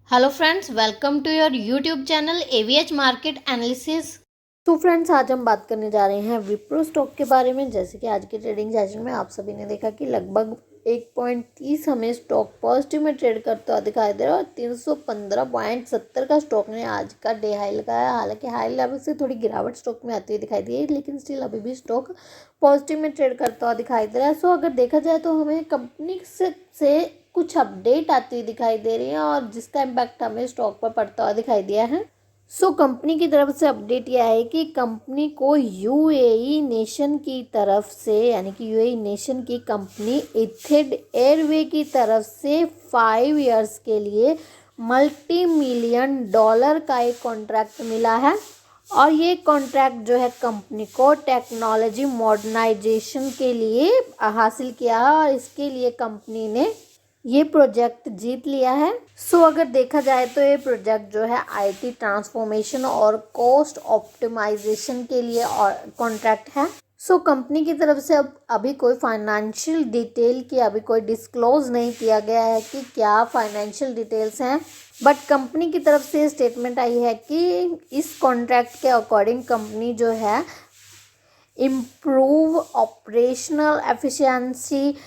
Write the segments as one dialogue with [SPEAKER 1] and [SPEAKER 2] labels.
[SPEAKER 1] Hello friends, welcome to your YouTube channel AVH market analysis.
[SPEAKER 2] तो friends, आज हम बात करने जा रहे हैं विप्रो स्टॉक के बारे में। जैसे कि आज के ट्रेडिंग सेशन में आप सभी ने देखा कि लगभग 1.30 हमें स्टॉक पॉजिटिव में ट्रेड करता हुआ दिखाई दे रहा है और 315.70 का स्टॉक ने आज का डे हाई लगाया। हालांकि हाई लेवल से थोड़ी गिरावट स्टॉक में आती हुई दिखाई दी है, लेकिन स्टिल अभी भी स्टॉक पॉजिटिव में ट्रेड करता हुआ दिखाई दे रहा है। सो अगर देखा जाए तो हमें कंपनी से कुछ अपडेट आती हुई दिखाई दे रही है और जिसका इम्पैक्ट हमें स्टॉक पर पड़ता हुआ दिखाई दिया है। कंपनी की तरफ से अपडेट यह है कि कंपनी को यूएई नेशन की तरफ से, यानी कि यूएई नेशन की कंपनी इथिड एयरवे की तरफ से 5 इयर्स के लिए $multi-million का एक कॉन्ट्रैक्ट मिला है। और ये कॉन्ट्रैक्ट जो है कंपनी को टेक्नोलॉजी मॉडर्नाइजेशन के लिए हासिल किया है और इसके लिए कंपनी ने ये प्रोजेक्ट जीत लिया है। अगर देखा जाए तो ये प्रोजेक्ट जो है आईटी ट्रांसफॉर्मेशन और कॉस्ट ऑप्टिमाइजेशन के लिए कॉन्ट्रैक्ट है। कंपनी की तरफ से अब अभी कोई फाइनेंशियल डिटेल की अभी कोई डिस्क्लोज नहीं किया गया है कि क्या फाइनेंशियल डिटेल्स हैं, बट कंपनी की तरफ से स्टेटमेंट आई है कि इस कॉन्ट्रैक्ट के अकॉर्डिंग कंपनी जो है improve operational efficiency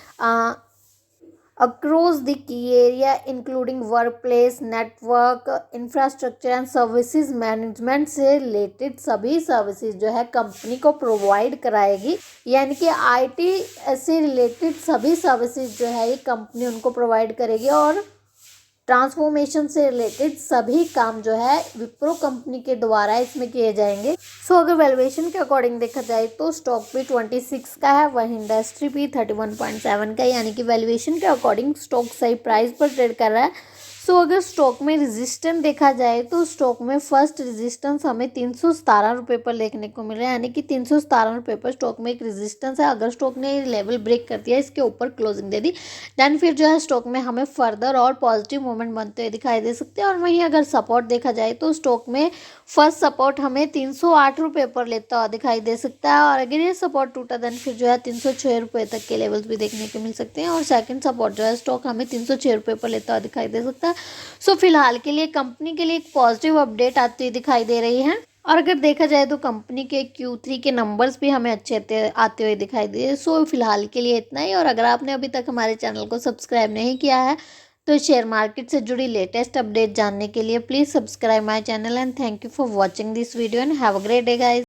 [SPEAKER 2] across the key area including workplace, network, infrastructure and services management से रिलेटेड सभी सर्विसेज जो है कंपनी को प्रोवाइड कराएगी। यानी कि आईटी से रिलेटेड सभी सर्विसेज जो है ये कंपनी उनको प्रोवाइड करेगी और ट्रांसफॉर्मेशन से रिलेटेड सभी काम जो है विप्रो कंपनी के द्वारा इसमें किए जाएंगे। अगर वैल्यूएशन के अकॉर्डिंग देखा जाए तो स्टॉक भी 26 का है, वहीं इंडस्ट्री भी 31.7 का है। यानी कि वैल्यूएशन के अकॉर्डिंग स्टॉक सही प्राइस पर ट्रेड कर रहा है। अगर स्टॉक में रेजिस्टेंस देखा जाए तो स्टॉक में फर्स्ट रेजिस्टेंस हमें 317 रुपये पर देखने को मिल रहा है। यानी कि 317 रुपये पर स्टॉक में एक रेजिस्टेंस है। अगर स्टॉक ने लेवल ब्रेक कर दिया, इसके ऊपर क्लोजिंग दे दी, देन फिर जो है स्टॉक में हमें फर्दर और पॉजिटिव मूवमेंट बनते हुए दिखाई दे सकते हैं। और वहीं अगर सपोर्ट देखा जाए तो स्टॉक में फर्स्ट सपोर्ट हमें 308 रुपये पर लेता हुआ दिखाई दे सकता है और अगर ये सपोर्ट टूटा देन फिर जो है 306 रुपये तक के लेवल्स भी देखने को मिल सकते हैं और सेकंड सपोर्ट जो है स्टॉक हमें 306 रुपये पर लेता हुआ दिखाई दे सकता है। फिलहाल के लिए कंपनी के लिए एक पॉजिटिव अपडेट आती हुई दिखाई दे रही है। और अगर देखा जाए तो कंपनी के Q3 के नंबर्स भी हमें अच्छे आते हुए दिखाई दे। फिलहाल के लिए इतना ही। और अगर आपने अभी तक हमारे चैनल को सब्सक्राइब नहीं किया है तो शेयर मार्केट से जुड़ी लेटेस्ट अपडेट जानने के लिए please subscribe my channel and thank you for watching this video and have a great day guys.